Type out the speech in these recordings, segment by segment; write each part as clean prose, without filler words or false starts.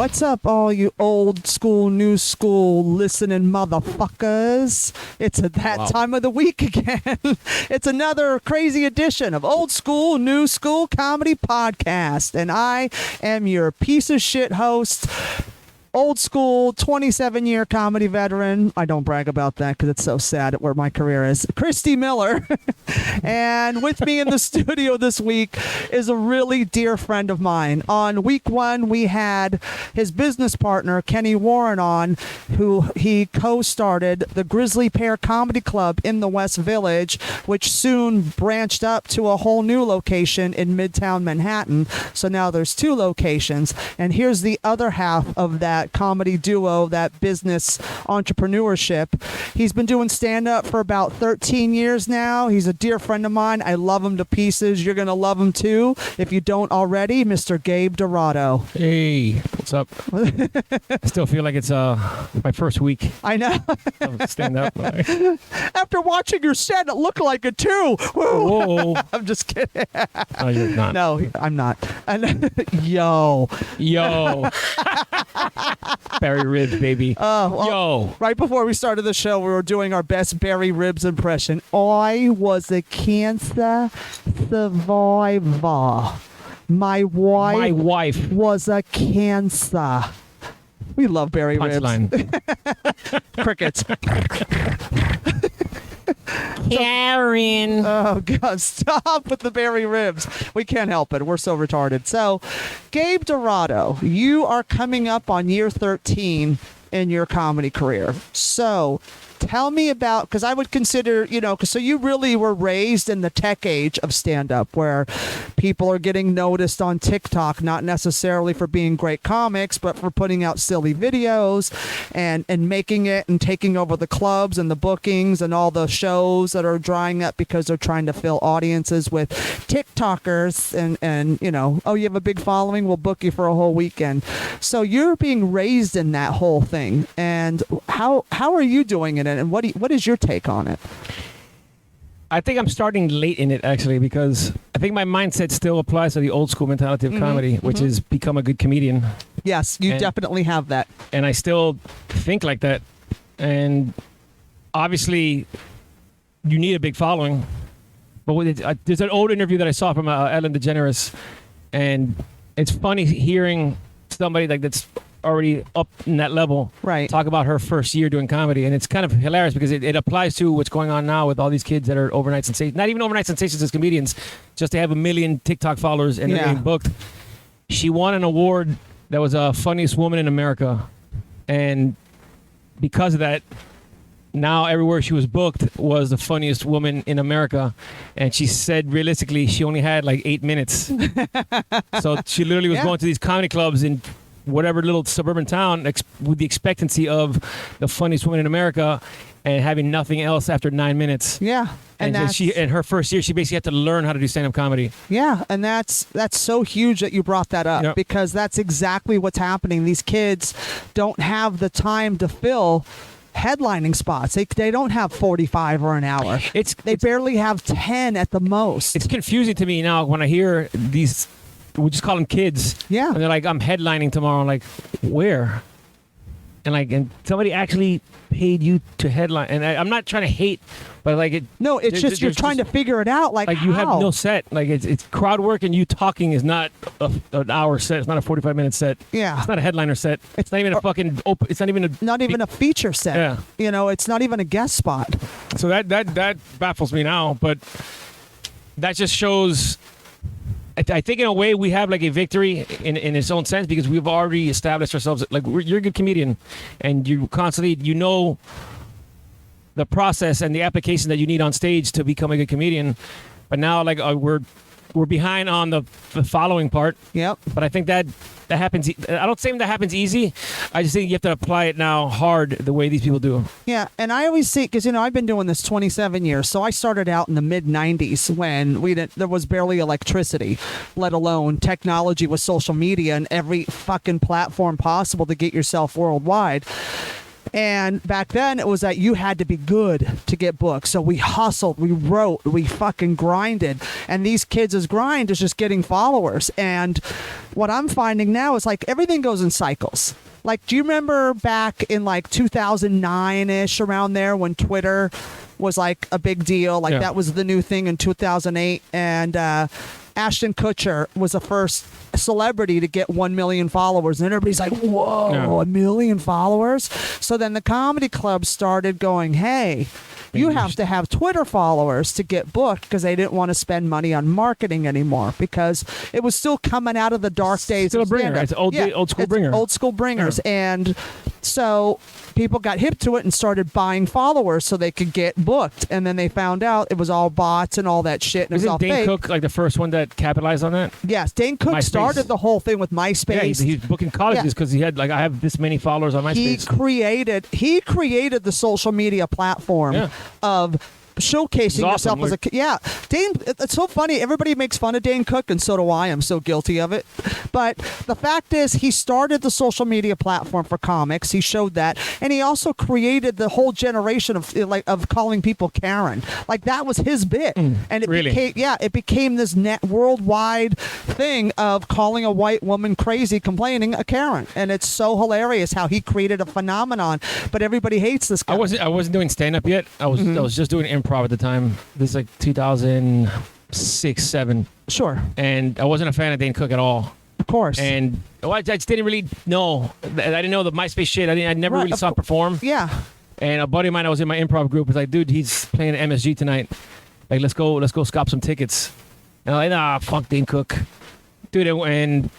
What's up, all you old school, new school listening motherfuckers? It's that time of the week again. It's another crazy edition of Old School, New School Comedy Podcast. And I am your piece of shit host, old school, 27-year comedy veteran. I don't brag about that because it's so sad at where my career is. Christy Miller. And with me in the studio this week is a really dear friend of mine. On week one, we had his business partner, Kenny Warren, on, who he co-started the Grisly Pear Comedy Club in the West Village, which soon branched up to a whole new location in Midtown Manhattan. So now there's two locations. And here's the other half of that comedy duo, that business entrepreneurship. He's been doing stand-up for about 13 years now. He's a dear friend of mine. I love him to pieces. You're going to love him too if you don't already. Mr. Gabe Dorado. Hey, what's up? I still feel like it's my first week. I know. Stand-up. After watching your set, it looked like it too. Whoa. I'm just kidding. No, you're not. No, I'm not. Yo. Berry ribs, baby. Yo. Right before we started the show, we were doing our best Berry Ribs impression. I was a cancer survivor. My wife was a cancer. We love Berry Punchline. Ribs. Crickets. Karen. Oh, God, stop with the Berry Ribs. We can't help it. We're so retarded. So, Gabe Dorado, you are coming up on year 13 in your comedy career. So, tell me about, because I would consider, so you really were raised in the tech age of stand-up where people are getting noticed on TikTok, not necessarily for being great comics, but for putting out silly videos and making it and taking over the clubs and the bookings and all the shows that are drying up because they're trying to fill audiences with TikTokers and you have a big following, we'll book you for a whole weekend. So you're being raised in that whole thing. And how are you doing it? And what is your take on it? I think I'm starting late in it, actually, because I think my mindset still applies to the old school mentality of comedy, which is become a good comedian. Yes, you definitely have that. And I still think like that. And obviously, you need a big following. But there's an old interview that I saw from Ellen DeGeneres, and it's funny hearing somebody like that's already up in that level talk about her first year doing comedy, and it's kind of hilarious because it applies to what's going on now with all these kids that are overnight sensations, not even overnight sensations as comedians, just to have 1 million TikTok followers and they're getting booked. She won an award that was funniest woman in America, and because of that, now everywhere she was booked was the funniest woman in America. And she said realistically she only had like 8 minutes. So she literally was going to these comedy clubs in whatever little suburban town with the expectancy of the funniest woman in America and having nothing else after 9 minutes. Yeah. And in her first year, she basically had to learn how to do stand-up comedy. Yeah, and that's so huge that you brought that up because that's exactly what's happening. These kids don't have the time to fill headlining spots. They don't have 45 or an hour. They barely have 10 at the most. It's confusing to me now when I hear these, we just call them kids. Yeah. And they're like, I'm headlining tomorrow. I'm like, where? And somebody actually paid you to headline. And I'm not trying to hate, but no, it's just you're trying to figure it out. Like you have no set. Like it's crowd work, and you talking is not an hour set. It's not a 45-minute set. Yeah. It's not a headliner set. It's not even a fucking open. It's not even a feature set. Yeah. It's not even a guest spot. So that baffles me now, but that just shows. I think in a way we have like a victory in its own sense because we've already established ourselves. Like you're a good comedian, and you constantly the process and the application that you need on stage to become a good comedian. But now we're behind on the following part. Yep. But I think that happens. I don't say that happens easy. I just think you have to apply it now hard the way these people do. Yeah, and I always see, because I've been doing this 27 years, so I started out in the mid 90s when there was barely electricity, let alone technology with social media and every fucking platform possible to get yourself worldwide. And back then, it was that you had to be good to get booked. So we hustled, we wrote, we fucking grinded. And these kids' grind is just getting followers. And what I'm finding now is like everything goes in cycles. Like, do you remember back in like 2009-ish, around there, when Twitter was like a big deal? Like, that was the new thing in 2008. And Ashton Kutcher was the first celebrity to get 1 million followers, and everybody's like, whoa, 1 million followers? So then the comedy club started going, hey, you have to have Twitter followers to get booked, because they didn't want to spend money on marketing anymore, because it was still coming out of the dark days. Still a bringer. It's old school bringer. Old school bringers. Yeah. And so people got hip to it and started buying followers so they could get booked. And then they found out it was all bots and all that shit. And Isn't Dane fake. Cook like the first one that capitalized on that? Yes, Dane Cook started the whole thing with MySpace. Yeah, he's booking colleges because he had like, I have this many followers on MySpace. He created the social media platform of showcasing yourself as a Dane. It's so funny. Everybody makes fun of Dane Cook, and so do I. I'm so guilty of it. But the fact is, he started the social media platform for comics. He showed that, and he also created the whole generation of calling people Karen. Like, that was his bit, and it became this worldwide thing of calling a white woman crazy, complaining, a Karen. And it's so hilarious how he created a phenomenon. But everybody hates this guy. I wasn't doing stand up yet. I was just doing improv at the time. This is like 2006, 7. Sure. And I wasn't a fan of Dane Cook at all. Of course. And I just didn't really know. I didn't know the MySpace shit. I never really saw him perform. Yeah. And a buddy of mine, I was in my improv group, was like, dude, he's playing at MSG tonight. Like, let's go scop some tickets. And I'm like, nah, fuck Dane Cook. Dude, and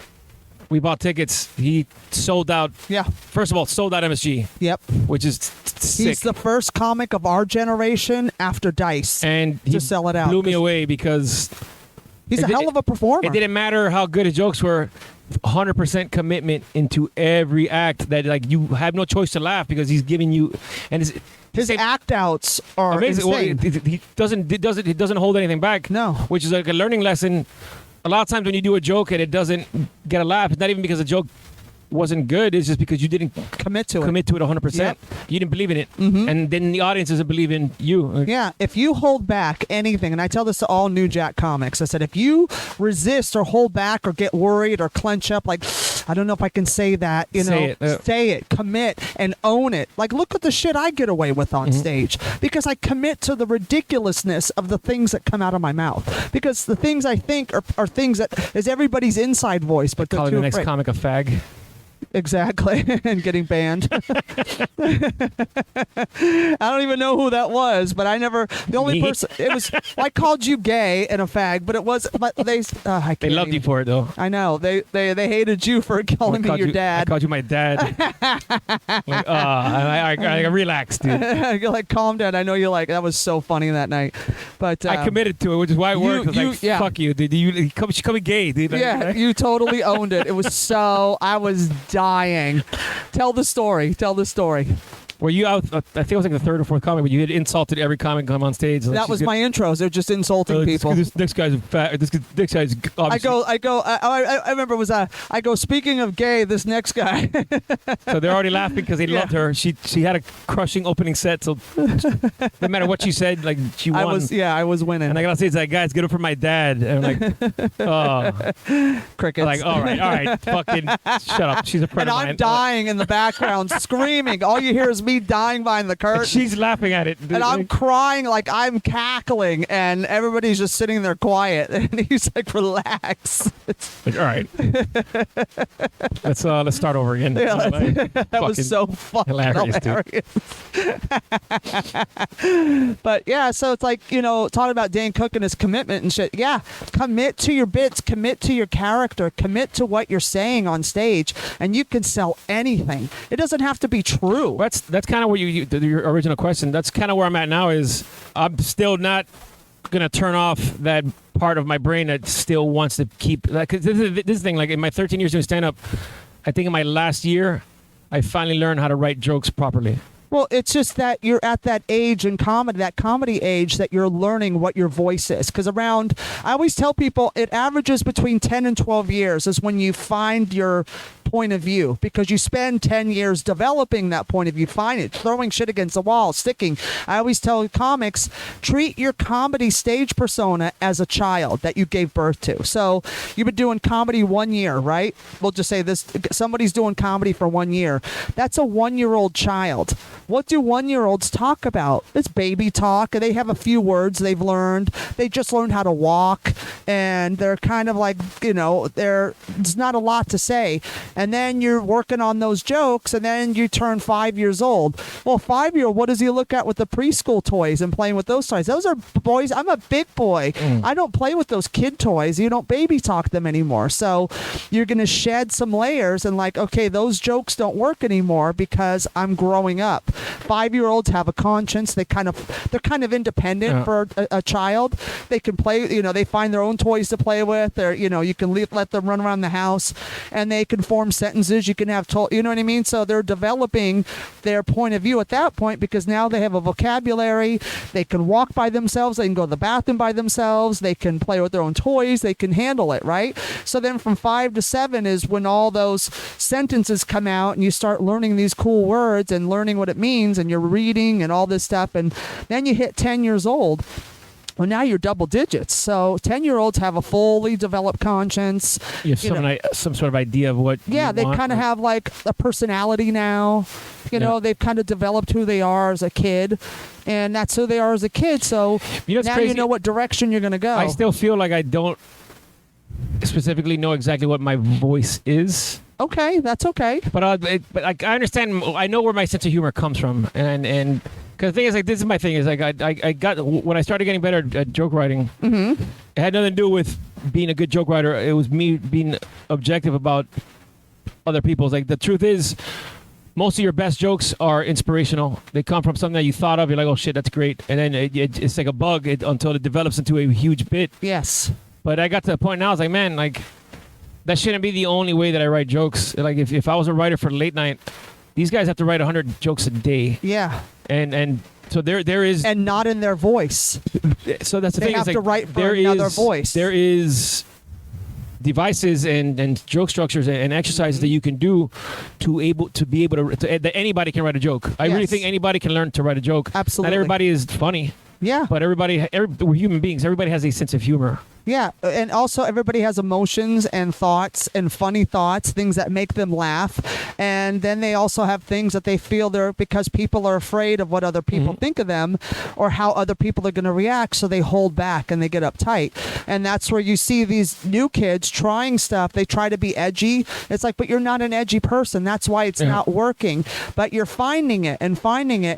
we bought tickets. He sold out. Yeah. First of all, sold out MSG. Yep. Which is sick. He's the first comic of our generation after Dice to sell it out. Blew me away because he's a hell of a performer. It didn't matter how good his jokes were. 100% commitment into every act, that like you have no choice to laugh because he's giving you, and his act outs are amazing. Well, he doesn't hold anything back. No. Which is like a learning lesson. A lot of times when you do a joke and it doesn't get a laugh, it's not even because the joke wasn't good. It's just because you didn't commit to it 100%. Yep. You didn't believe in it. Mm-hmm. And then the audience doesn't believe in you. Yeah. If you hold back anything, and I tell this to all New Jack comics, I said, if you resist or hold back or get worried or clench up, like, I don't know if I can say that, say it, commit, and own it. Like, look at the shit I get away with on stage, because I commit to the ridiculousness of the things that come out of my mouth. Because the things I think are things that is everybody's inside voice, but they're calling too the next afraid. comic a fag. Exactly. And getting banned. I don't even know who that was, but the only person, it was, I called you gay and a fag, but they loved you for it though. I know. They hated you for calling me your dad. I called you my dad. Like, I relaxed, dude. You're like, calm down. I know you're like, that was so funny that night. But I committed to it, which is why it worked. Fuck you, dude. You call me gay, dude. Yeah, you totally owned it. It was I was dying. Tell the story. Were you out? I think it was like the third or fourth comic, but you had insulted every comic come on stage. Like, that was my intros. They're just insulting people. This next guy's fat. This guy's obviously. I remember it was I go, speaking of gay, this next guy. So they're already laughing because they loved her. She had a crushing opening set, so no matter what she said, like she won. I was winning. And I gotta say, it's like, guys, get it for my dad. And I'm like, oh, crickets. Like, all right, fucking shut up. She's a friend of mine. And I'm dying in the background, screaming. All you hear is me dying behind the curtain. And she's laughing at it. And I'm crying, like I'm cackling, and everybody's just sitting there quiet. And he's like, relax. Like, all right. Let's start over again. Yeah, that was so fucking hilarious. But yeah, so it's like, talking about Dane Cook and his commitment and shit. Yeah, commit to your bits, commit to your character, commit to what you're saying on stage, and you can sell anything. It doesn't have to be true. That's kind of what your original question. That's kind of where I'm at now. Is I'm still not gonna turn off that part of my brain that still wants to keep. Because this thing, like in my 13 years doing stand up, I think in my last year, I finally learned how to write jokes properly. Well, it's just that you're at that age in comedy, that comedy age, that you're learning what your voice is. Because I always tell people it averages between 10 and 12 years is when you find your point of view, because you spend 10 years developing that point of view, find it, throwing shit against the wall, sticking. I always tell comics, treat your comedy stage persona as a child that you gave birth to. So you've been doing comedy 1 year, right? We'll just say this, somebody's doing comedy for 1 year. That's a 1-year-old child. What do 1-year-olds talk about? It's baby talk. They have a few words they've learned. They just learned how to walk, and they're kind of like, there's not a lot to say. And then you're working on those jokes, and then you turn 5 years old. Well, 5-year-old, what does he look at with the preschool toys and playing with those toys? Those are boys. I'm a big boy. I don't play with those kid toys. You don't baby talk them anymore. So you're going to shed some layers and like, okay, those jokes don't work anymore because I'm growing up. 5-year-olds have a conscience. They're kind of independent for a child. They can play, they find their own toys to play with. You can let them run around the house, and they can form sentences. You can have you know what I mean? So they're developing their point of view at that point, because now they have a vocabulary. They can walk by themselves. They can go to the bathroom by themselves. They can play with their own toys. They can handle it, right? So then from 5 to 7 is when all those sentences come out, and you start learning these cool words and learning what it means, and you're reading and all this stuff. And then you hit 10 years old. Well, now you're double digits. So 10-year-olds have a fully developed conscience. You have some sort of idea of what they kind of have like a personality now. They've kind of developed who they are as a kid, and that's who they are as a kid. So now crazy. You know what direction you're going to go. I still feel like I don't specifically know exactly what my voice is. Okay, that's okay. But I understand. I know where my sense of humor comes from, and because the thing is, like, this is my thing. Is like I got when I started getting better at joke writing. Mm-hmm. It had nothing to do with being a good joke writer. It was me being objective about other people's. Like, the truth is, most of your best jokes are inspirational. They come from something that you thought of. You're like, oh shit, that's great, and then it's like a bug until it develops into a huge bit. Yes. But I got to the point now. I was like, man, like, that shouldn't be the only way that I write jokes. Like, if I was a writer for late night, these guys have to write 100 jokes a day. Yeah. And so there is, and not in their voice. So that's the they thing. They have is, to like, write for another voice. There is devices and joke structures and exercises that you can do to be able to that anybody can write a joke. I really think anybody can learn to write a joke. Absolutely. Not everybody is funny. Yeah. But we're human beings. Everybody has a sense of humor. Yeah, and also everybody has emotions and thoughts and funny thoughts, things that make them laugh. And then they also have things that they feel they're, because people are afraid of what other people think of them or how other people are going to react, so they hold back and they get uptight. And that's where you see these new kids trying stuff. They try to be edgy. It's like, but you're not an edgy person. That's why it's not working. But you're finding it. And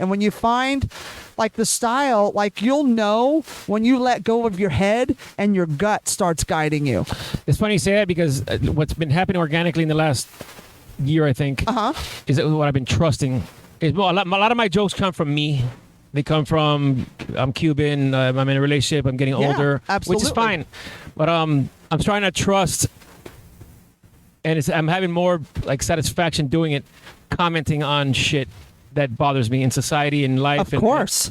when you find like the style, like you'll know when you let go of your head and your gut starts guiding you. It's funny you say that, because what's been happening organically in the last year, I think, is that what I've been trusting. A lot of my jokes come from me. They come from, I'm Cuban, I'm in a relationship, I'm getting older, absolutely. which is fine. But I'm trying to trust, and I'm having more like satisfaction doing it, commenting on shit that bothers me in society and life. Of course.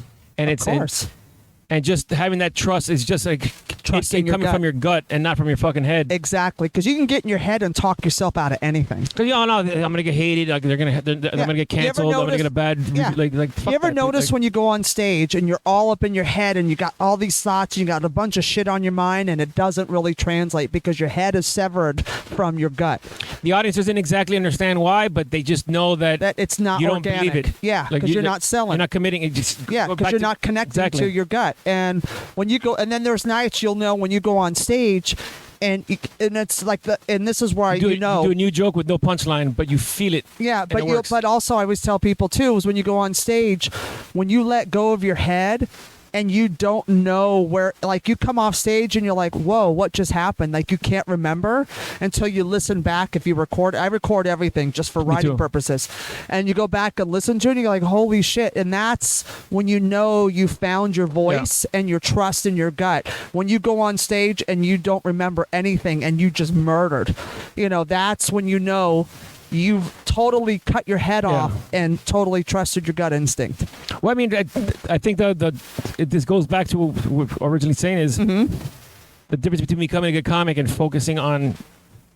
And just having that trust is just like trusting coming from your gut and not from your fucking head. Exactly, because you can get in your head and talk yourself out of anything. Because I'm gonna get hated. Like I'm gonna get canceled. I'm gonna get a bad. Like. You ever notice when you go on stage and you're all up in your head and you got all these thoughts and you got a bunch of shit on your mind and it doesn't really translate because your head is severed from your gut. The audience doesn't exactly understand why, but they just know that it's not you don't organic. believe it. Yeah, because you're not selling. You're not committing. Because you're not connecting to your gut. And when you go, and then there's nights you'll know when you go on stage, and it's like and this is where you know. You do a new joke with no punchline, but you feel it. Yeah, but also I always tell people too is when you go on stage, when you let go of your head. And you don't know where, like, you come off stage and you're like, whoa, what just happened? Like, you can't remember until you listen back. If you record, I record everything just for writing purposes. And you go back and listen to it and you're like, holy shit. And that's when you know you found your voice and your trust in your gut. When you go on stage and you don't remember anything and you just murdered, that's when you know you've totally cut your head off and totally trusted your gut instinct. Well, I mean, I think this goes back to what we were originally saying is the difference between becoming a good comic and focusing on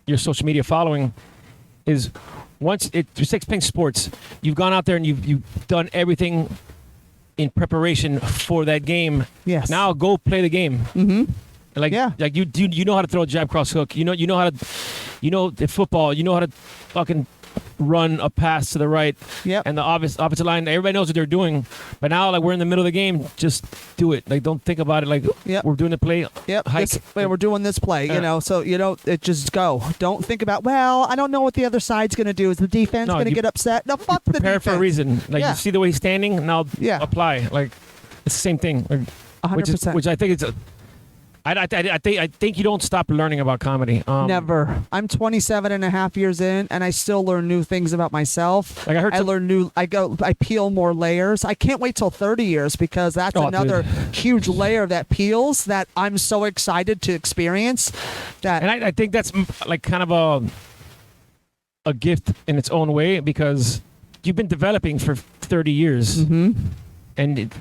your social media following is once just like playing sports, you've gone out there and you've done everything in preparation for that game. Yes. Now go play the game. Mm-hmm. Like you know how to throw a jab cross hook. You know how to, the football. You know how to fucking run a pass to the right. Yep. And the opposite line. Everybody knows what they're doing. But now, like, we're in the middle of the game. Just do it. Like, don't think about it. Like, we're doing the play. Yep. Hike. We're doing this play. So it just go. Don't think about. Well, I don't know what the other side's gonna do. Is the defense gonna get upset? No, fuck the defense. Prepare for a reason. Like you see the way he's standing. Now apply. Like it's the same thing. Like, 100%. Which I think it's. I think you don't stop learning about comedy. Never. I'm 27 and a half years in, and I still learn new things about myself. Like I peel more layers. I can't wait till 30 years because that's another huge layer that peels that I'm so excited to experience. And I think that's like kind of a gift in its own way because you've been developing for 30 years. Mm-hmm. And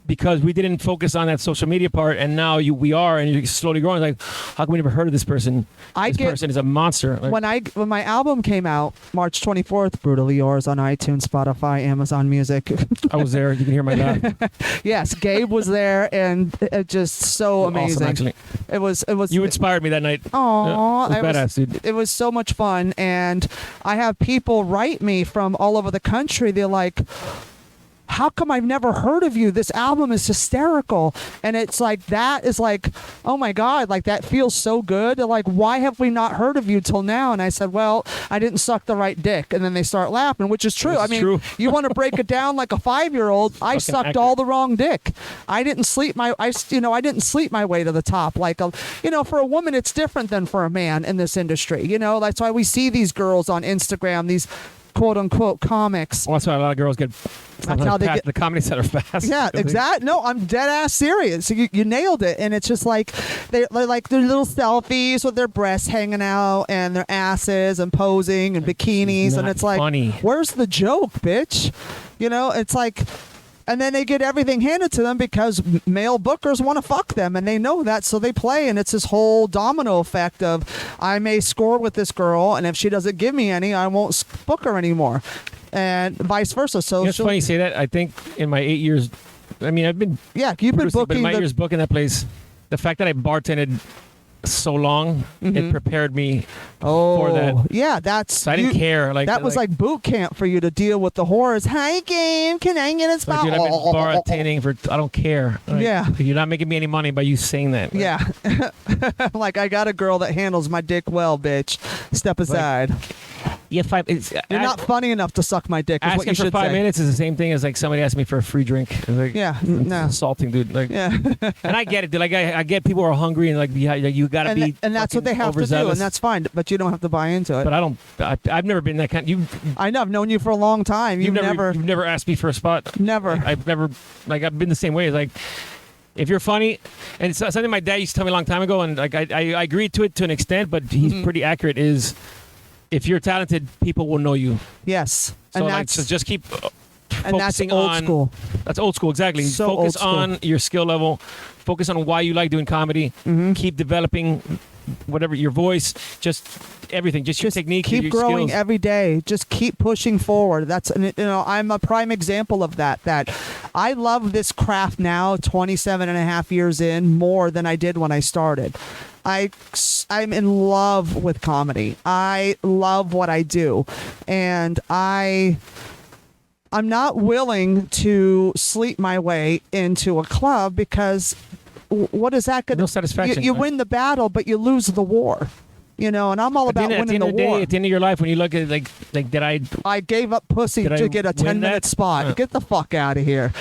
because we didn't focus on that social media part, and now we are, and you're slowly growing. Like, how come we never heard of this person? This person is a monster. Like, when my album came out, March 24th, Brutally Yours on iTunes, Spotify, Amazon Music. I was there. You can hear my laugh. Yes, Gabe was there, and it just so amazing. Awesome, actually. It was. You inspired me that night. Aww, it was badass, dude. It was so much fun, and I have people write me from all over the country. They're like, how come I've never heard of you? This album is hysterical. And it's like, that is like, oh my God, like that feels so good. They're like, why have we not heard of you till now? And I said, well, I didn't suck the right dick. And then they start laughing, which is true. True. You want to break it down like a 5-year-old. I sucked all the wrong dick. I didn't sleep my way to the top. Like, for a woman, it's different than for a man in this industry. That's why we see these girls on Instagram, these quote unquote comics. Well, that's why a lot of girls get. That's how they get the comedy center fast. Yeah, exactly. No, I'm dead ass serious. You nailed it, and it's just like they're like their little selfies with their breasts hanging out and their asses and posing and bikinis, and it's like, funny. Where's the joke, bitch? It's like. And then they get everything handed to them because male bookers want to fuck them, and they know that, so they play, and it's this whole domino effect of I may score with this girl, and if she doesn't give me any, I won't book her anymore, and vice versa. So it's funny you say that. I think in my 8 years, I've been you've been booking, but in my years booking that place, the fact that I bartended so long, it prepared me for that. Yeah, that's. So I didn't care. Like that was like boot camp for you to deal with the horrors. Hi, Gabe, can I get a spot? Dude, I've been bartending for. I don't care. Like, you're not making me any money by you saying that. Like, yeah, like I got a girl that handles my dick well, bitch. Step aside. You're not funny enough to suck my dick. Is what you should for 5 say. minutes is the same thing as like somebody asking me for a free drink. Like, no, assaulting, dude. Like, and I get it, dude. Like, I get people are hungry and like you gotta be, and that's what they have to do, and that's fine. But you don't have to buy into it. But I've never been that kind. I know. I've known you for a long time. You've never asked me for a spot. Never. I've never I've been the same way. Like, if you're funny, and it's something my dad used to tell me a long time ago, and like I agreed to it to an extent, but he's pretty accurate. Is if you're talented, people will know you. Yes. So, so just keep and that's focusing old on school. That's old school, exactly. So focus old school. on your skill level. Focus on why you like doing comedy. Keep developing whatever your voice, just everything, just your technique. Keep your growing skills. every day. Just keep pushing forward. That's I'm a prime example of that. That I love this craft now, 27 and a half years in, more than I did when I started. I'm in love with comedy. I love what I do, and I'm not willing to sleep my way into a club because what is that going to? No satisfaction. You win the battle, but you lose the war. And I'm all about winning the war. At the end of your life, when you look at it, like did I gave up pussy to get a 10-minute spot. Get the fuck out of here.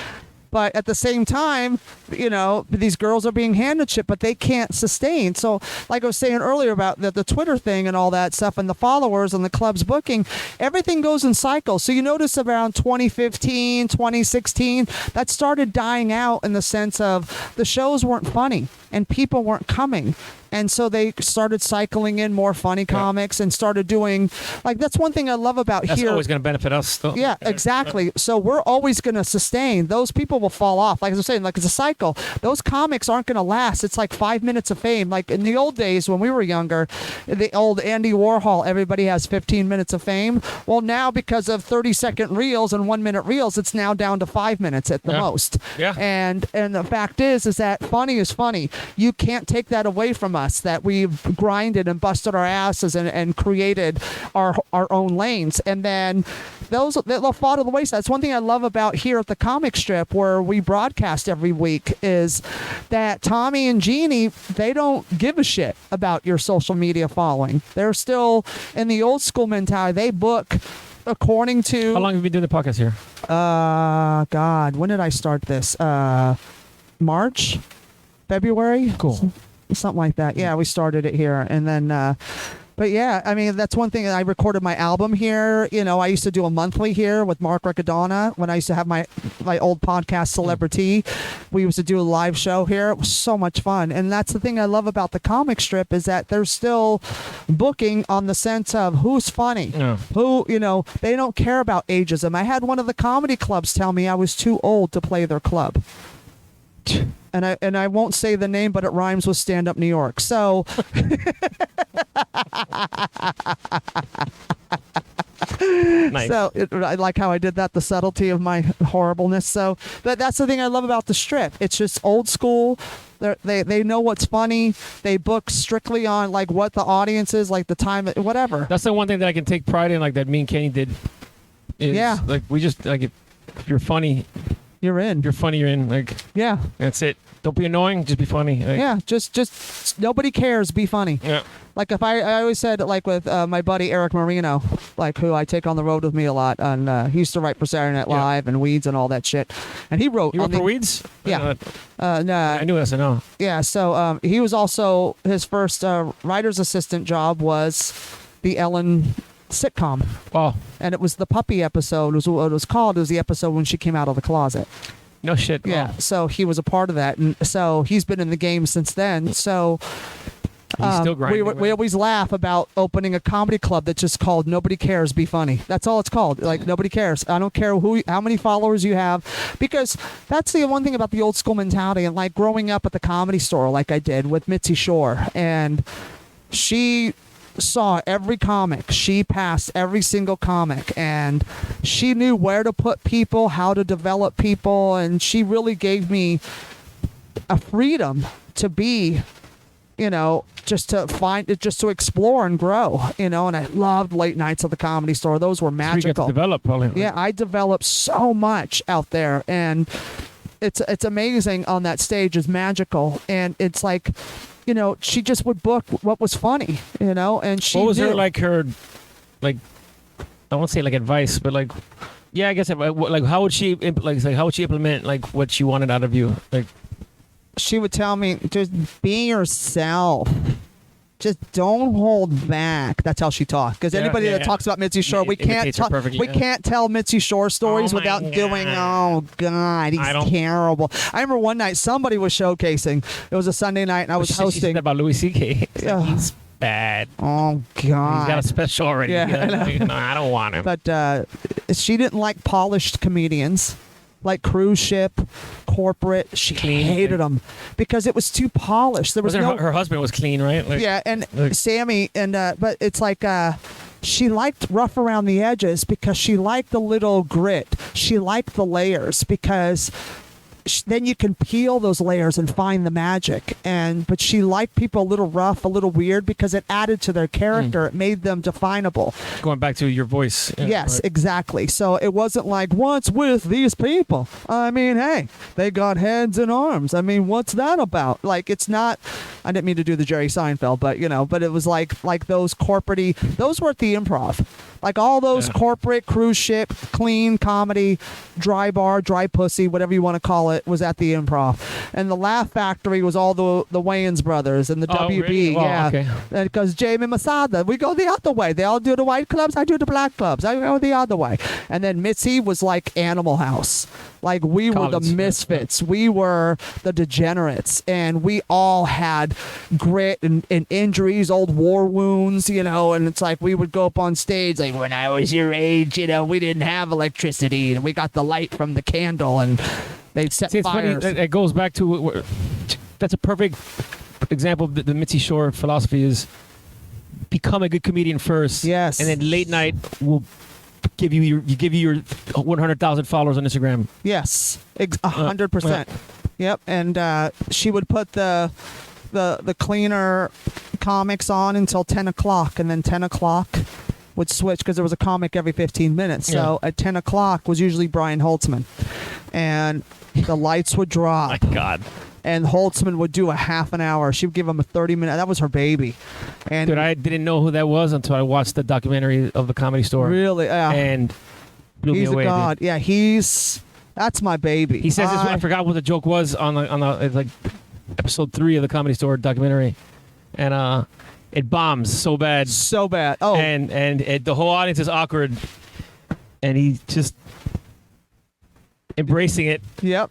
But at the same time, these girls are being handed shit, but they can't sustain. So like I was saying earlier about the Twitter thing and all that stuff and the followers and the club's booking, everything goes in cycles. So you notice around 2015, 2016, that started dying out in the sense of the shows weren't funny. and people weren't coming. And so they started cycling in more funny comics and started doing, like, that's one thing I love about That's here. always going to benefit us still. Yeah, exactly. So we're always going to sustain. Those people will fall off. Like I was saying, like it's a cycle. Those comics aren't going to last. It's like 5 minutes of fame. Like in the old days when we were younger, the old Andy Warhol, everybody has 15 minutes of fame. Well, now because of 30-second reels and 1-minute reels, it's now down to 5 minutes at the most. Yeah. And the fact is that funny is funny. You can't take that away from us, that we've grinded and busted our asses and created our own lanes. And then they'll fall to the wayside. That's one thing I love about here at the comic strip where we broadcast every week is that Tommy and Jeannie, they don't give a shit about your social media following. They're still in the old school mentality. They book according to... How long have you been doing the podcast here? God, when did I start this? March? February? Cool. Something like that. Yeah, we started it here. And then, but yeah, I mean, that's one thing. I recorded my album here. You know, I used to do a monthly here with Mark Riccadonna when I used to have my old podcast, Celebrity. We used to do a live show here. It was so much fun. And that's the thing I love about the comic strip is that they're still booking on the sense of who's funny. Yeah. Who, you know, they don't care about ageism. I had one of the comedy clubs tell me I was too old to play their club. And I won't say the name, but it rhymes with Stand Up New York. So Nice. So I like how I did that, the subtlety of my horribleness. So that's the thing I love about the strip. It's just old school. They know what's funny. They book strictly on like what the audience is, like the time, whatever. That's the one thing that I can take pride in, like that me and Kenny did. Is, Yeah. Like we just like if you're funny, You're in. you're funny. You're in. Like Yeah. that's it. Don't be annoying. Just be funny. Like, Yeah. Just nobody cares. Be funny. Yeah. Like if I always said like with my buddy Eric Marino, like who I take on the road with me a lot, and he used to write for Saturday Night Live and Weeds and all that shit, and he wrote. You wrote for Weeds? Yeah. No. I knew SNL. Yeah. So he was also his first writer's assistant job was the Ellen sitcom, Wow. and it was the puppy episode. Was what it was called. It was the episode when she came out of the closet. No shit. Yeah. Wow. So he was a part of that, and so he's been in the game since then. So. He's still grinding. We always laugh about opening a comedy club that's just called Nobody Cares, Be Funny. That's all it's called. Like, nobody cares. I don't care how many followers you have, because that's the one thing about the old school mentality. And like growing up at the Comedy Store, like I did with Mitzi Shore, and she saw every comic. She passed every single comic, and she knew where to put people, how to develop people, and she really gave me a freedom to be, you know, just to explore and grow, you know. And I loved late nights at the Comedy Store. Those were So you get magical. to develop probably. Yeah, I developed so much out there, and it's amazing on that stage. Is magical, and it's like, you know, she just would book what was funny, you know, and she. What was knew. her like? I won't say like advice, but like, yeah, I guess like how would she how would she implement like what she wanted out of you? Like, She would tell me, just be yourself. Just don't hold back. That's how she talked. Because anybody that talks about Mitzi Shore, we can't can't tell Mitzi Shore stories without doing, oh God, he's terrible. I remember one night somebody was showcasing. It was a Sunday night, and I was she hosting. said about Louis C.K. He's bad. Oh God, He's got a special already. Yeah, No, I don't want him. But she didn't like polished comedians. Like cruise ship, corporate, she hated them because it was too polished. There was no. Her husband was clean, right? Like, Yeah, and Sammy, and but it's like she liked rough around the edges because she liked the little grit. She liked the layers because then you can peel those layers and find the magic. But she liked people a little rough, a little weird, because it added to their character. It made them definable. Going back to your voice. Yeah, Yes, right. exactly. So it wasn't like, what's with these people? I mean, hey, they got heads and arms. I mean, what's that about? Like, it's not, I didn't mean to do the Jerry Seinfeld, but, you know, but it was like those corporate-y, those were at the Improv. Like all those corporate, cruise ship, clean comedy, dry bar, dry pussy, whatever you want to call it. it was at the Improv, and the Laugh Factory was all the Wayans brothers and the WB. Really? Well, yeah, okay. because Jamie Masada, we go the other way. They all do the white clubs, I do the black clubs. I go the other way. And then Mitzi was like Animal House. Like we were the College. misfits. We were the degenerates, and we all had grit and injuries, old war wounds, you know. And it's like we would go up on stage like, when I was your age, you know, we didn't have electricity, and we got the light from the candle, and they'd set See, it's fires. funny. It goes back to that's a perfect example of the Mitzi Shore philosophy is become a good comedian first. Yes. And then late night will give you your 100,000 followers on Instagram. Yes, 100%. Yep, and she would put the cleaner comics on until 10 o'clock, and then 10 o'clock would switch because there was a comic every 15 minutes. So at 10 o'clock was usually Brian Holtzman, and the lights would drop. My God. And Holtzman would do a half an hour. She would give him a 30-minute. That was her baby. And Dude, I didn't know who that was until I watched the documentary of the Comedy Store. really, And blew he's me away. a god. Dude. Yeah, that's my baby. He says this. I forgot what the joke was on the it's like episode 3 of the Comedy Store documentary, and it bombs so bad. So bad. Oh, And the whole audience is awkward, and he just embracing it. yep.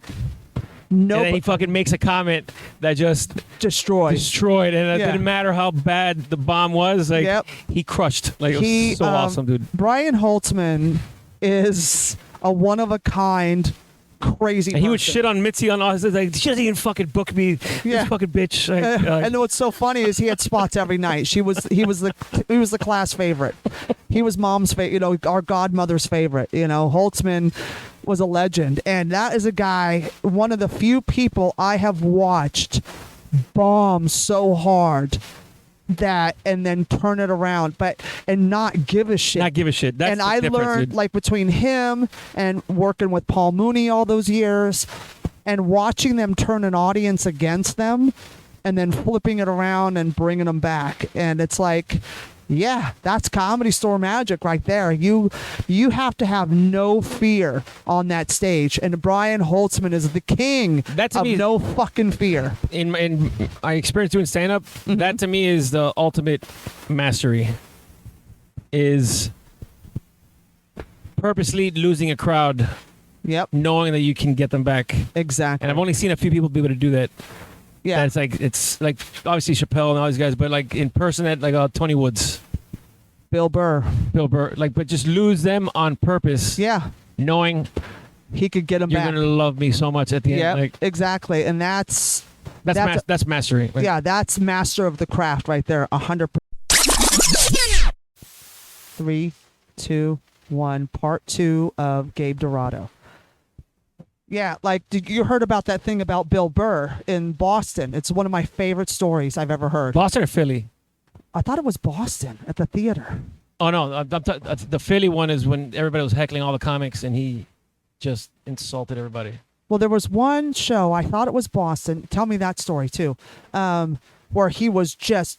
And No, then he fucking makes a comment that just destroyed. destroyed, and it Yeah. didn't matter how bad the bomb was. Like Yep. he crushed. Like it He, was so awesome, dude. Brian Holtzman is a one of a kind, crazy. And he would person. shit on Mitzi on all his like she doesn't even fucking book me. Yeah. This fucking bitch. Like, And what's so funny is he had spots every night. He was the class favorite. He was mom's favorite. You know, our godmother's favorite. You know, Holtzman was a legend, and that is a guy. One of the few people I have watched bomb so hard that and then turn it around, and not give a shit. not give a shit. That's and the I difference, learned dude. like between him and working with Paul Mooney all those years and watching them turn an audience against them and then flipping it around and bringing them back. And it's like, yeah, that's Comedy Store magic right there. You have to have no fear on that stage. And Brian Holtzman is the king That to of me is- no fucking fear. in my experience doing stand up, that to me is the ultimate mastery. Is purposely losing a crowd, Yep, knowing that you can get them back. exactly. And I've only seen a few people be able to do that. yeah. It's like obviously Chappelle and all these guys, but like in person at like Tony Woods, Bill Burr. Bill Burr, like but just lose them on purpose, Yeah, knowing he could get them you're back. gonna love me so much at the Yeah, end. Like exactly. And that's that's mastery. Like, yeah, that's master of the craft right there. 100%. 3, 2, 1. Part 2 of Gabe Dorado. Yeah, like did you heard about that thing about Bill Burr in Boston? It's one of my favorite stories I've ever heard. Boston or Philly? I thought it was Boston at the theater. Oh no, the Philly one is when everybody was heckling all the comics and he just insulted everybody. Well, there was one show, I thought it was Boston. Tell me that story too. Where he was just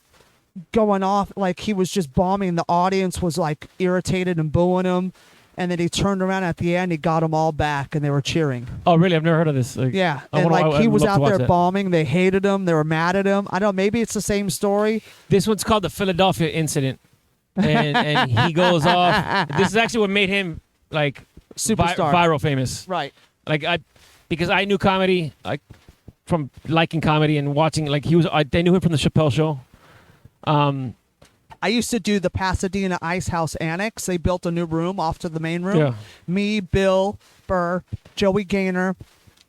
going off, like he was just bombing. The audience was like irritated and booing him. And then he turned around at the end, he got them all back and they were cheering. Oh really? I've never heard of this. Like, Yeah. I And wanna- like he I'd was love to out watch there that. bombing. They hated him. They were mad at him. I don't know. Maybe it's the same story. This one's called the Philadelphia Incident, and he goes off. This is actually what made him like Superstar. viral famous. Right. Like because I knew comedy, like from liking comedy and watching. Like they knew him from the Chappelle Show. I used to do the Pasadena Ice House Annex. They built a new room off to the main room. Yeah. Me, Bill Burr, Joey Gaynor,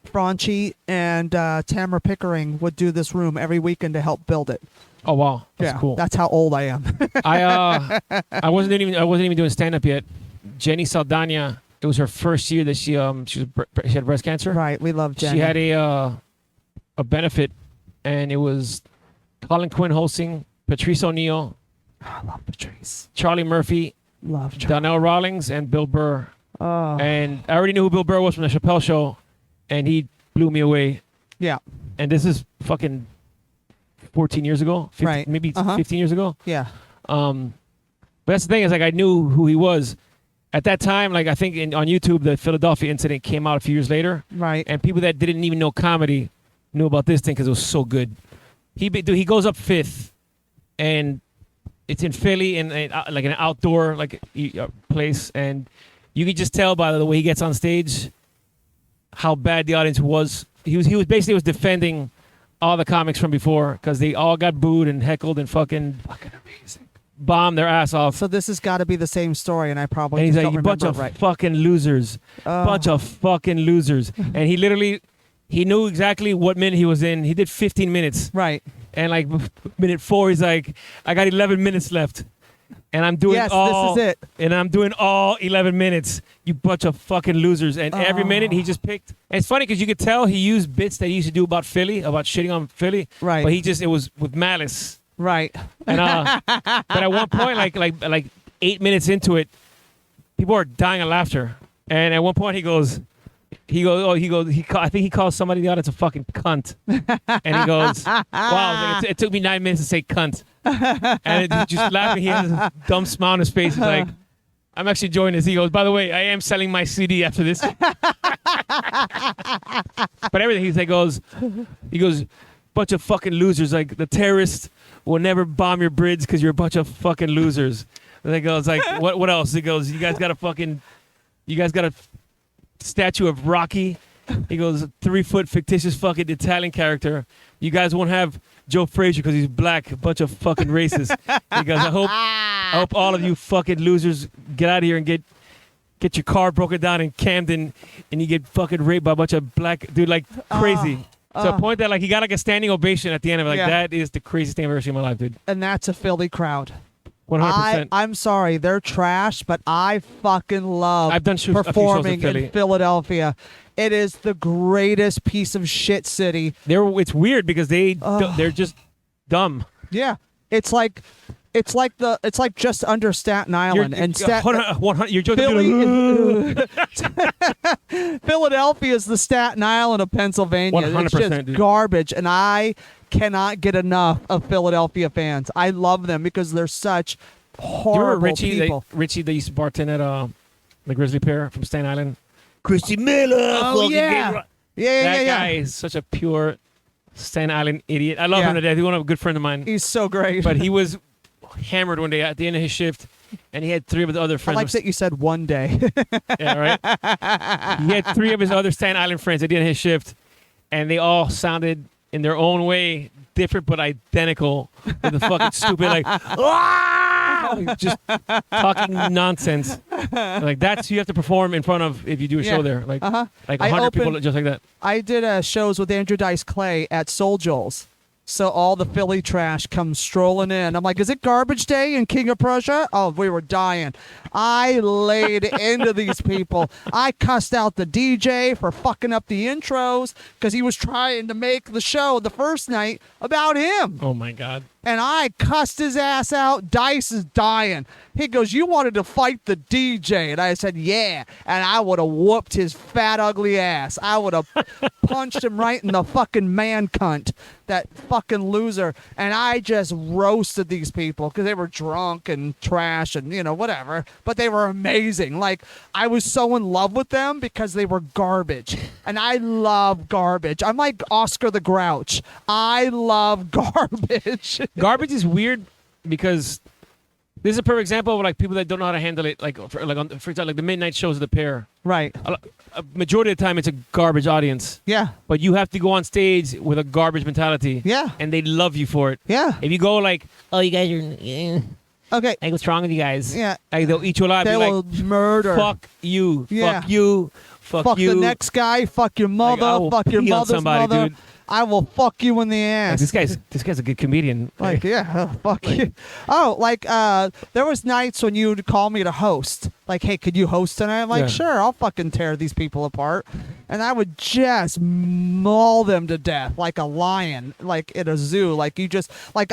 Franchi, and Tamara Pickering would do this room every weekend to help build it. Oh wow, that's yeah, cool. That's how old I am. I wasn't even doing stand up yet. Jenny Saldana. It was her first year that she had breast cancer. Right. We love Jenny. She had a benefit, and it was Colin Quinn hosting, Patrice O'Neill, I love Patrice. Charlie Murphy, Love Charlie. Donnell Rawlings, and Bill Burr. Oh. And I already knew who Bill Burr was from the Chappelle Show, and he blew me away. Yeah. And this is fucking 14 years ago, 15, Right. maybe Uh-huh. 15 years ago. Yeah. But that's the thing is like I knew who he was, at that time, like I think on YouTube, the Philadelphia incident came out a few years later. Right. And people that didn't even know comedy knew about this thing because it was so good. He goes up 5th, and it's in Philly in like an outdoor place, and you could just tell by the way he gets on stage how bad the audience was. He was basically defending all the comics from before because they all got booed and heckled and fucking amazing. Bombed their ass off. So this has got to be the same story, and I probably and he's just like, don't bunch remember of it right. fucking losers. Bunch of fucking losers. And he knew exactly what minute he was in. He did 15 minutes. Right. And like minute 4, he's like, I got 11 minutes left. And I'm doing this is it. And I'm doing all 11 minutes. You bunch of fucking losers. And every minute he just picked. And it's funny because you could tell he used bits that he used to do about Philly, about shitting on Philly. Right. But it was with malice. Right. And but at one point, like 8 minutes into it, people are dying of laughter. And at one point I think he calls somebody in the audience a fucking cunt. And he goes, wow, it took me 9 minutes to say cunt. And he's just laughing. He has a dumb smile on his face. He's like, I'm actually enjoying this. He goes, by the way, I am selling my CD after this. But everything he goes, bunch of fucking losers. Like the terrorists will never bomb your bridge because you're a bunch of fucking losers. And he goes, like, what else? He goes, you guys got a statue of Rocky. He goes, 3-foot fictitious fucking Italian character. You guys won't have Joe Frazier because he's black. A bunch of fucking racists. He goes, I hope all of you fucking losers get out of here and get your car broken down in Camden and you get fucking raped by a bunch of black dude, like crazy. To a point that like he got like a standing ovation at the end of it. Like that is the craziest thing I've ever seen in my life, dude. And that's a Philly crowd. 100%. I'm sorry, they're trash, but I fucking love I've done performing a few shows in Philadelphia. It is the greatest piece of shit city. It's weird because they're just dumb. Yeah, it's like just under Staten Island You're just Philadelphia is the Staten Island of Pennsylvania. 100%, it's just dude. garbage, and I cannot get enough of Philadelphia fans. I love them because they're such horrible people. Richie, they used to bartend at the Grisly Pear from Staten Island. Chrissy Miller. Oh yeah. That guy is such a pure Staten Island idiot. I love him to death. He's one of a good friend of mine. He's so great. But he was hammered one day at the end of his shift, and he had 3 of his other friends. I like that you said one day. Yeah, right? He had 3 of his other Staten Island friends at the end of his shift, and they all sounded, in their own way, different but identical. With the fucking stupid, like, just talking nonsense. Like, that's you have to perform in front of if you do a show there. Like, like 100 people just like that. I did shows with Andrew Dice Clay at Soul Joel's. So all the Philly trash comes strolling in. I'm like, is it garbage day in King of Prussia? Oh, we were dying. I laid into these people. I cussed out the DJ for fucking up the intros because he was trying to make the show the first night about him. Oh, my God. And I cussed his ass out. Dice is dying. He goes, you wanted to fight the DJ. And I said, yeah. And I would have whooped his fat, ugly ass. I would have punched him right in the fucking man cunt. That fucking loser. And I just roasted these people because they were drunk and trash and, whatever. But they were amazing. Like, I was so in love with them because they were garbage. And I love garbage. I'm like Oscar the Grouch. I love garbage. Garbage is weird because this is a perfect example of like people that don't know how to handle it. Like, for example, like the midnight shows of the Pair. Right. A majority of the time, it's a garbage audience. Yeah. But you have to go on stage with a garbage mentality. Yeah. And they love you for it. Yeah. If you go like, oh, you guys are... Okay. Like, what's wrong with you guys? Yeah. Like, they'll eat you alive. They will murder. Fuck you. Yeah. Fuck you. Fuck you. The next guy. Fuck your mother. Like, fuck your mother's mother. Dude. I will fuck you in the ass. Like, this guy's a good comedian. Like, yeah, fuck you. Oh, like, there was nights when you would call me to host. Like, hey, could you host tonight? I'm like, sure, I'll fucking tear these people apart. And I would just maul them to death like a lion, like in a zoo. Like,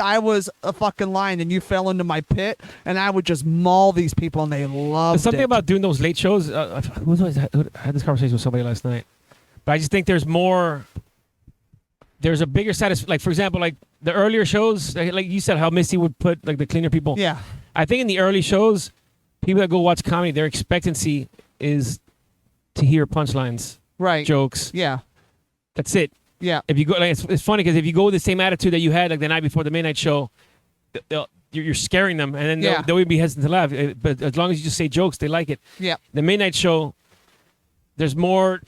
I was a fucking lion and you fell into my pit, and I would just maul these people, and they loved There's something it. about doing those late shows. I had this conversation with somebody last night. But I just think there's a bigger satisfaction. Like, for example, like the earlier shows, like you said, how Missy would put like the cleaner people. Yeah. I think in the early shows, people that go watch comedy, their expectancy is to hear punchlines, Right. jokes. Yeah. That's it. Yeah. If you go, like, it's funny because if you go with the same attitude that you had like the night before the midnight show, you're scaring them, and then they'll even be hesitant to laugh. But as long as you just say jokes, they like it. Yeah. The midnight show, there's more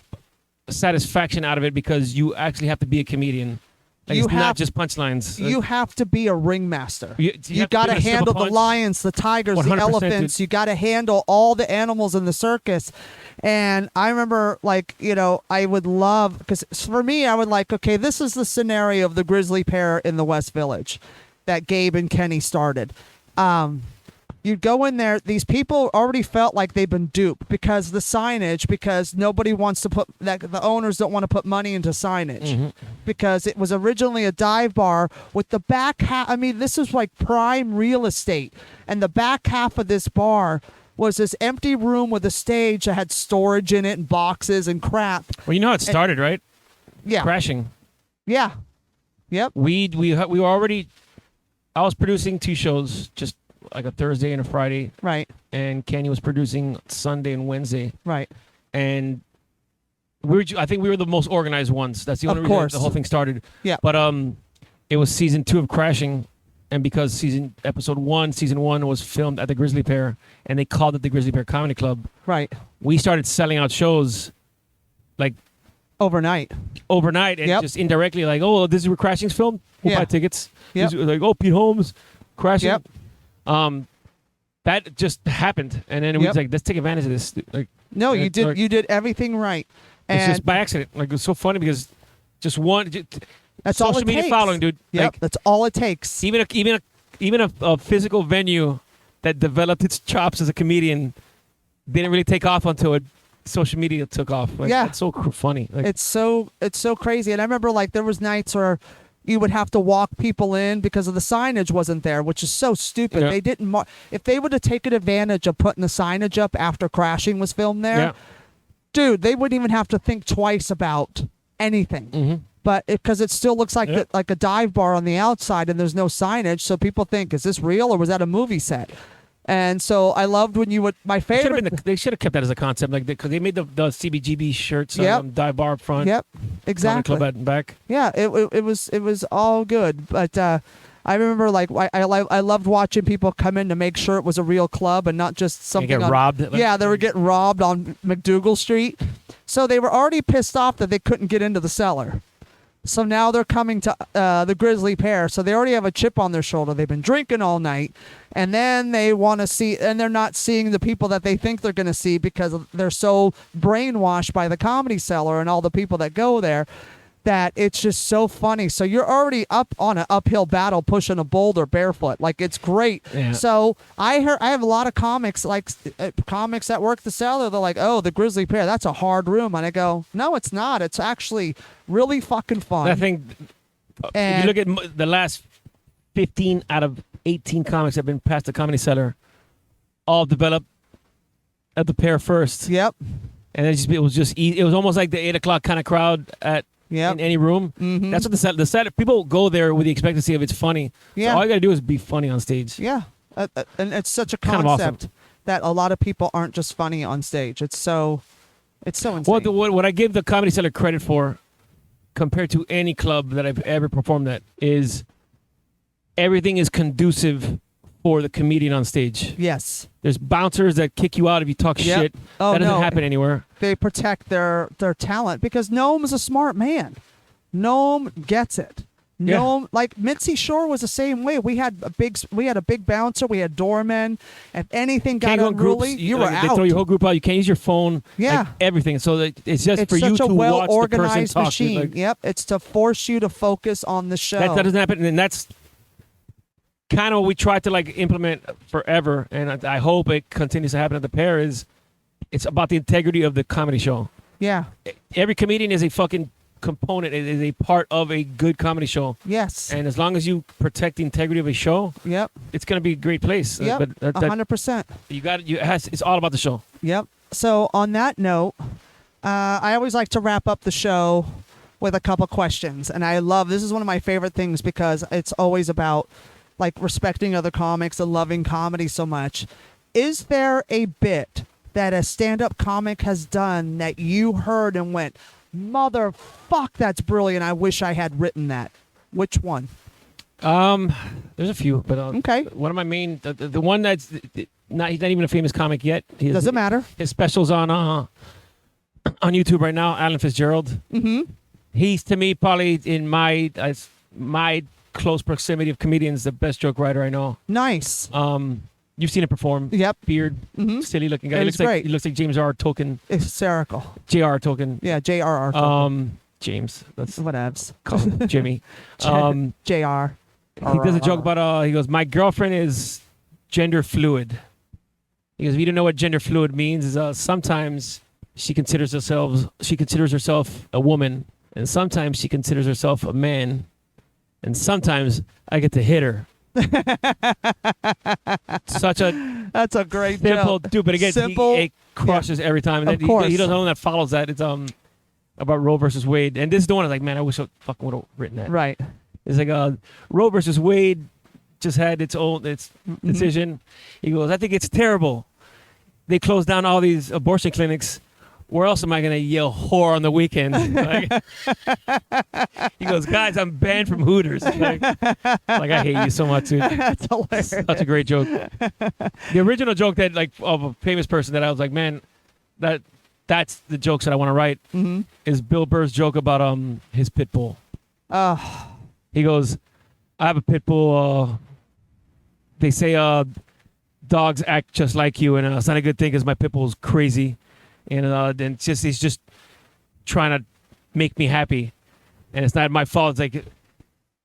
satisfaction out of it because you actually have to be a comedian. Like, it's not just punchlines. You have to be a ringmaster. You got to give it a handle the punch. lions, the tigers, the 100%, elephants. dude. You got to handle all the animals in the circus. And I remember, like, I would love, because for me, I would like, okay, this is the scenario of the Grisly Pear in the West Village that Gabe and Kenny started. You'd go in there, these people already felt like they've been duped because the signage, because nobody wants to put, the owners don't want to put money into signage because it was originally a dive bar with the back half. I mean, this is like prime real estate. And the back half of this bar was this empty room with a stage that had storage in it and boxes and crap. Well, you know how it started, right? Yeah. Crashing. Yeah. Yep. We were already, I was producing 2 shows, just like a Thursday and a Friday. Right. And Kenny was producing Sunday and Wednesday. Right. And I think we were the most organized ones. That's the only Of reason course. the whole thing started. Yeah. But it was season 2 of Crashing, and because season 1 was filmed at the Grisly Pear, and they called it the Grisly Pear Comedy Club. Right. We started selling out shows, like overnight, and just indirectly, like, oh, this is where Crashing's filmed. We'll buy tickets. Yep. Like, oh, Pete Holmes, Crashing. Yep. That just happened, and then it was like, let's take advantage of this. Like, no, you did. Like, you did everything right. And it's just by accident. Like, it was so funny because just one. That's all it social media takes. following, dude. Yep, Like, that's all it takes. even a physical venue that developed its chops as a comedian didn't really take off until social media took off. Like, Yeah. it's so funny. Like, It's so crazy. And I remember, like, there was nights where you would have to walk people in because of the signage wasn't there, which is so stupid. Yeah. They didn't. If they would have taken advantage of putting the signage up after Crashing was filmed there, yeah. dude, they wouldn't even have to think twice about anything. Mm-hmm. But because it still looks like Yeah. like a dive bar on the outside and there's no signage, so people think, is this real or was that a movie set? And so I loved when you would. My favorite. They should have kept that as a concept, like, because they made the CBGB shirts, Yep. dive bar up front. Yep, Comedy exactly. Club at and back. Yeah, it was all good. But I remember, like, I loved watching people come in to make sure it was a real club and not just something. Get robbed. Yeah, they were getting robbed on McDougal Street, so they were already pissed off that they couldn't get into the cellar. So now they're coming to the Grisly Pear. So they already have a chip on their shoulder. They've been drinking all night. And then they want to see, and they're not seeing the people that they think they're going to see because they're so brainwashed by the Comedy Cellar and all the people that go there that it's just so funny. So you're already up on an uphill battle pushing a boulder barefoot. Like, it's great. Yeah. So I have a lot of comics, like comics that work the cellar. They're like, oh, the Grisly Pear, that's a hard room. And I go, no, it's not. It's actually really fucking fun. I think if And- you look at the last 15 out of 18 comics that have been past the Comedy Cellar, all developed at the Pear first. Yep. And it was just easy. It was almost like the 8 o'clock kind of crowd Yep. in any room. Mhm. That's what the set. People go there with the expectancy of it's funny. Yeah. So all you gotta do is be funny on stage. Yeah. And it's such a Kind of awesome. concept that a lot of people aren't just funny on stage. It's so insane. What I give the Comedy Cellar credit for, compared to any club that I've ever performed at, is everything is conducive for the comedian on stage. Yes. There's bouncers that kick you out if you talk Yep. shit. Oh, that doesn't no. happen anywhere. They protect their talent because Noam's a smart man. Noam gets it. Yeah. Noam, like Mitzi Shore was the same way. We had a big bouncer. We had doormen. If anything got Can't go in unruly, groups. you were They out. throw your whole group out. You can't use your phone. Yeah. Like, everything. So that it's just It's for you such a to watch the person well-organized talk. machine. Like, Yep. It's to force you to focus on the show. that doesn't happen, and that's kind of what we tried to like implement forever, and I hope it continues to happen at the Pear. It's about the integrity of the comedy show. Yeah. Every comedian is a fucking component. It is a part of a good comedy show, Yes. and as long as you protect the integrity of a show, Yep. it's gonna be a great place. Yep. But that 100%. it's all about the show. Yep. So on that note, I always like to wrap up the show with a couple questions, and this is one of my favorite things because it's always about like respecting other comics and loving comedy so much. Is there a bit that a stand-up comic has done that you heard and went, motherfuck, that's brilliant, I wish I had written that? Which one? There's a few, but Okay. one of my main, the one that's he's not even a famous comic yet. Doesn't matter. His specials on YouTube right now. Alan Fitzgerald. Mm-hmm. He's to me probably in my close proximity of comedians the best joke writer I know. Nice. You've seen him perform. Yep. Beard, Mm-hmm. silly looking guy. He's great. He looks like James R. Tolkien. Hysterical. J.R. Tolkien. Yeah, J.R.R. James. That's Whatevs. call him Jimmy. J.R. He does a joke about he goes, my girlfriend is gender fluid. He goes, if you don't know what gender fluid means, is sometimes she considers herself a woman, and sometimes she considers herself a man, and sometimes I get to hit her. That's a great simple joke. dude, but again, it crushes every time. And Of course. He does one that follows that. It's about Roe versus Wade, and this is the one I was like, man, I wish I fucking would have written that. Right. It's like Roe versus Wade just had its decision. He goes, I think it's terrible. They closed down all these abortion clinics. Where else am I going to yell whore on the weekend? Like, he goes, guys, I'm banned from Hooters. Like, I hate you so much, dude. That's hilarious. Such a great joke. The original joke that of a famous person that I was like, man, that's the jokes that I want to write is Bill Burr's joke about his pit bull. He goes, I have a pit bull. They say dogs act just like you, and it's not a good thing because my pit bull's crazy. And he's just trying to make me happy. And it's not my fault. It's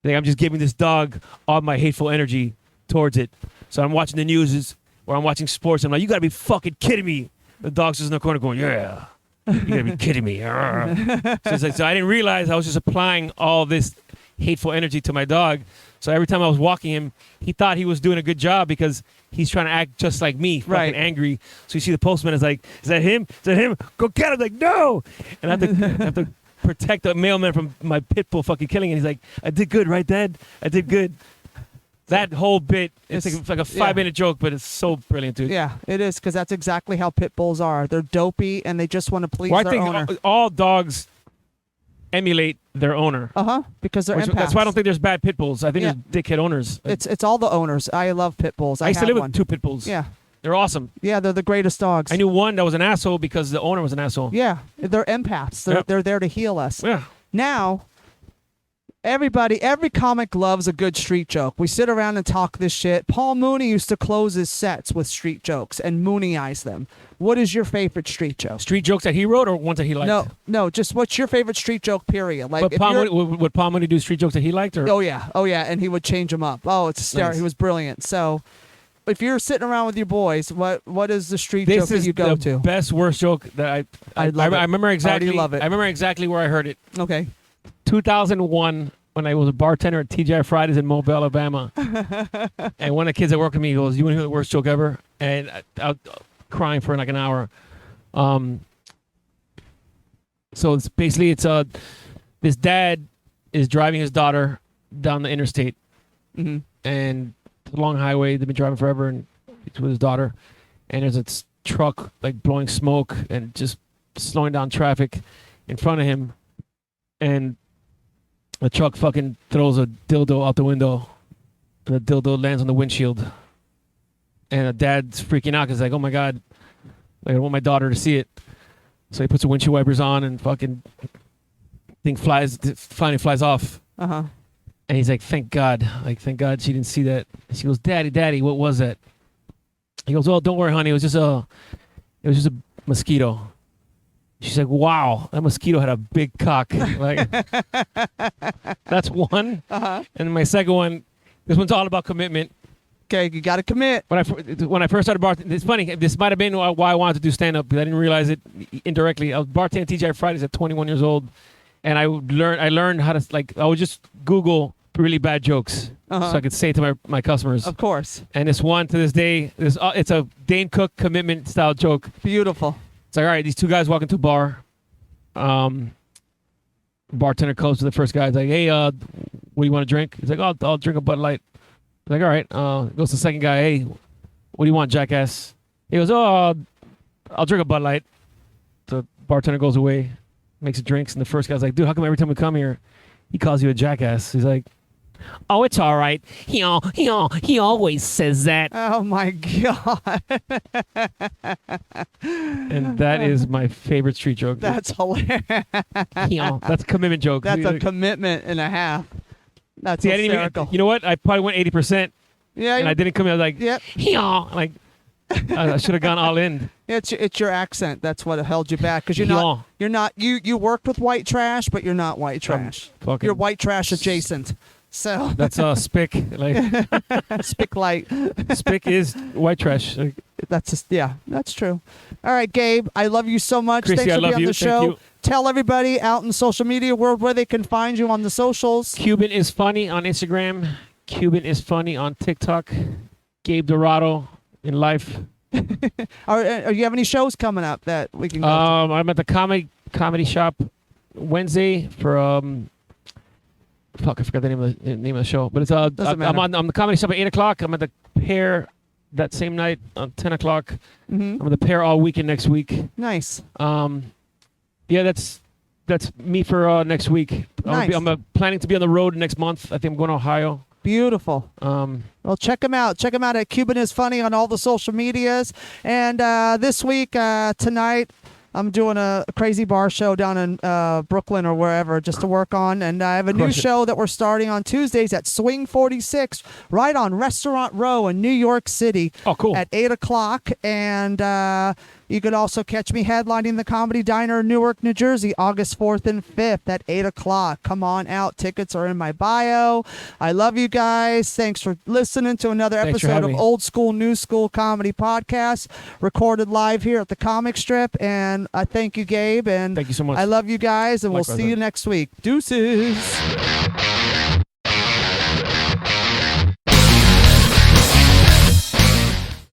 like I'm just giving this dog all my hateful energy towards it. So I'm watching the news or I'm watching sports. And I'm like, you got to be fucking kidding me. The dog's just in the corner going, yeah, you got to be kidding me. So I didn't realize I was just applying all this hateful energy to my dog. So every time I was walking him, he thought he was doing a good job because he's trying to act just like me, fucking angry. So you see the postman is like, is that him? Is that him? Go get him. Like, no. And I have to protect the mailman from my pit bull fucking killing it. He's like, I did good, right, Dad? I did good. That whole bit, it's like a 5-minute joke, but it's so brilliant, dude. Yeah, it is, because that's exactly how pit bulls are. They're dopey, and they just want to please their owner. I think all dogs emulate their owner. Because they're empaths. That's why I don't think there's bad pit bulls. I think there's dickhead owners. It's all the owners. I love pit bulls. I used to live one. with 2 pit bulls. Yeah. They're awesome. Yeah, they're the greatest dogs. I knew one that was an asshole because the owner was an asshole. Yeah, they're empaths. They're there to heal us. Yeah. Now, every comic loves a good street joke. We sit around and talk this shit. Paul Mooney used to close his sets with street jokes and Mooney-ize them. What is your favorite street joke? Street jokes that he wrote or ones that he liked? No, just what's your favorite street joke, period? Like, would Paul Mooney do street jokes that he liked? Or? Oh, yeah, and he would change them up. Oh, it's hysterical. Nice. He was brilliant. So, if you're sitting around with your boys, what is the street joke that you go to? This is the best worst joke that I love. I remember exactly. I love it. I remember exactly where I heard it. Okay. 2001. When I was a bartender at TGI Fridays in Mobile, Alabama. And one of the kids that worked with me goes, you want to hear the worst joke ever? And I was crying for like an hour. So it's basically, this dad is driving his daughter down the interstate. And it's a long highway. They've been driving forever and it's with his daughter. And there's a truck like blowing smoke and just slowing down traffic in front of him. And the truck fucking throws a dildo out the window, and the dildo lands on the windshield. And the dad's freaking out because he's like, oh my God, I want my daughter to see it. So he puts the windshield wipers on and fucking thing finally flies off. And he's like, thank God she didn't see that. And she goes, Daddy, what was that? He goes, well, don't worry, honey, it was just a mosquito. She's like, wow, that mosquito had a big cock. Like, that's one. And my second one, this one's all about commitment. Okay, you got to commit. When I first started bartending, it's funny, this might have been why I wanted to do stand-up, because I didn't realize it indirectly. I was bartending TGI Fridays at 21 years old, and I learned how to, like, I would just Google really bad jokes so I could say it to my customers. Of course. And this one, to this day, it's a Dane Cook commitment-style joke. Beautiful. It's like, all right, these 2 guys walk into a bar. Bartender comes to the first guy. He's like, hey, what do you want to drink? He's like, I'll drink a Bud Light. He's like, all right. Goes to the second guy. Hey, what do you want, jackass? He goes, "Oh, I'll drink a Bud Light." The bartender goes away, makes drinks, and the first guy's like, "Dude, how come every time we come here, he calls you a jackass?" He's like, "Oh, it's all right. He always says that." Oh my God. And that is my favorite street joke. That's hilarious. That's a commitment joke. That's a commitment and a half. That's See, I didn't hysterical. even. You know what? I probably went 80%, Yeah, and I didn't come in. I was like, Yep. like I should have gone all in. It's your accent that's what held you back because you worked with white trash, but you're not white trash. Fucking- You're white trash adjacent. So That's spick. Like spick light. spick is white trash. Like, That's true. All right, Gabe, I love you so much. Chrissy, Thanks I for love being on you. the Thank show. you. Tell everybody out in the social media world where they can find you on the socials. Cuban is funny on Instagram. Cuban is funny on TikTok. Gabe Dorado in life. Or you have any shows coming up that we can go to? I'm at the comedy shop Wednesday for fuck, I forgot the name of the show, but it's Doesn't matter. I'm on the comedy shop at 8:00. I'm at the Pear that same night on 10:00. Mm-hmm. I'm at the Pear all weekend next week. Nice. Yeah, that's me for next week. Nice. I'm planning to be on the road next month. I think I'm going to Ohio. Beautiful. Well, check him out. Check him out at Cuban is Funny on all the social medias. And this week, tonight, I'm doing a crazy bar show down in Brooklyn or wherever just to work on. And I have a new Crush it. show that we're starting on Tuesdays at Swing 46, right on Restaurant Row in New York City. Oh, cool. At 8:00. And you could also catch me headlining the Comedy Diner in Newark, New Jersey, August 4th and 5th at 8:00. Come on out. Tickets are in my bio. I love you guys. Thanks for listening to another Thanks for episode having of me. Old School New School Comedy Podcast, recorded live here at the Comic Strip. And I thank you, Gabe. And Thank you so much. I love you guys. And Likewise, we'll see you man. next week. Deuces.